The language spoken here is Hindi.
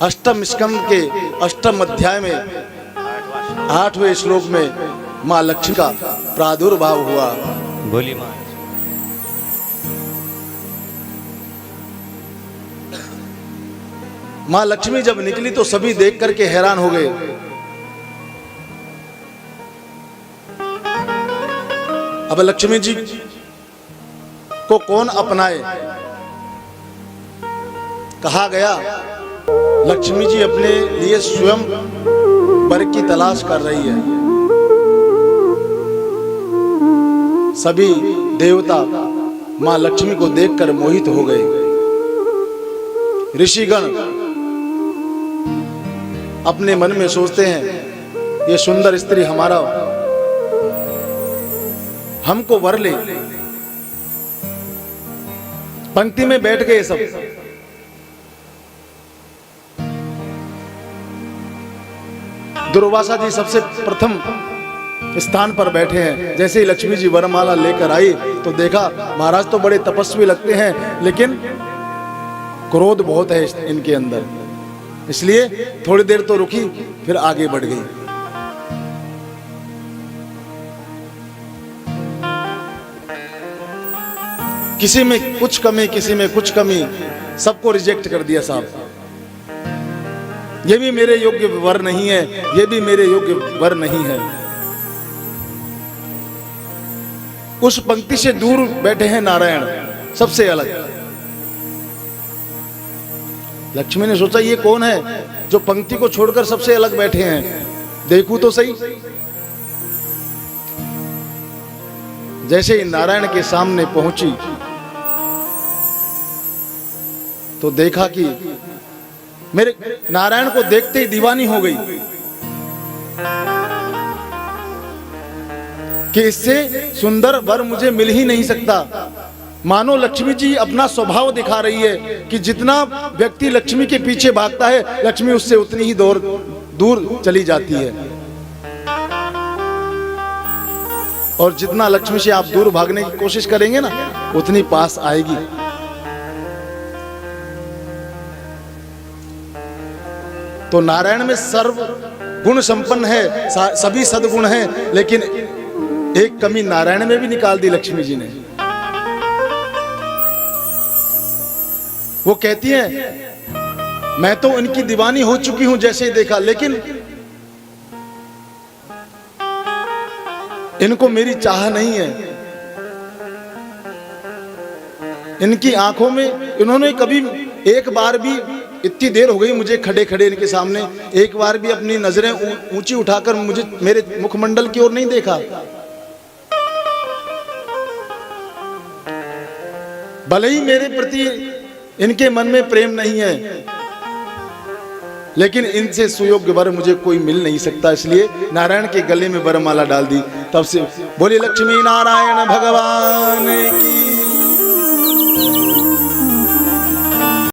अष्टम स्कंद के अष्टम अध्याय में 8वें श्लोक में माँ लक्ष्मी का प्रादुर्भाव हुआ। बोली माँ। माँ लक्ष्मी जब निकली तो सभी देख करके हैरान हो गए। अब लक्ष्मी जी को कौन अपनाए? कहा गया लक्ष्मी जी अपने लिए स्वयं वर की तलाश कर रही है। सभी देवता मां लक्ष्मी को देखकर मोहित हो गए। ऋषिगण अपने मन में सोचते हैं ये सुंदर स्त्री हमारा हमको वर ले। पंक्ति में बैठ गए सब। दुर्वासा जी सबसे प्रथम स्थान पर बैठे हैं। जैसे ही लक्ष्मी जी वरमाला लेकर आई तो देखा महाराज तो बड़े तपस्वी लगते हैं, लेकिन क्रोध बहुत है इनके अंदर, इसलिए थोड़ी देर तो रुकी, फिर आगे बढ़ गई। किसी में कुछ कमी, किसी में कुछ कमी, सबको रिजेक्ट कर दिया साहब। ये भी मेरे योग्य वर नहीं है, ये भी मेरे योग्य वर नहीं है। उस पंक्ति से दूर बैठे हैं नारायण, सबसे अलग। लक्ष्मी ने सोचा ये कौन है जो पंक्ति को छोड़कर सबसे अलग बैठे हैं, देखूं तो सही। जैसे ही नारायण के सामने पहुंची तो देखा कि मेरे नारायण को देखते ही दीवानी हो गई कि इससे सुंदर वर मुझे मिल ही नहीं सकता। मानो लक्ष्मी जी अपना स्वभाव दिखा रही है कि जितना व्यक्ति लक्ष्मी के पीछे भागता है, लक्ष्मी उससे उतनी ही दूर चली जाती है, और जितना लक्ष्मी से आप दूर भागने की कोशिश करेंगे ना, उतनी पास आएगी। तो नारायण में सर्व गुण संपन्न है, सभी सद्गुण हैं, लेकिन एक कमी नारायण में भी निकाल दी लक्ष्मी जी ने। वो कहती हैं मैं तो इनकी दीवानी हो चुकी हूं जैसे ही देखा, लेकिन इनको मेरी चाह नहीं है। इनकी आंखों में इन्होंने कभी एक बार भी, इतनी देर हो गई मुझे खड़े खड़े इनके सामने, एक बार भी अपनी नजरें ऊंची उठाकर मुझे मेरे मुखमंडल की ओर नहीं देखा। भले ही मेरे प्रति इनके मन में प्रेम नहीं है, लेकिन इनसे सुयोग्य वर मुझे कोई मिल नहीं सकता, इसलिए नारायण के गले में वरमाला डाल दी। तब से बोली लक्ष्मी नारायण भगवान की।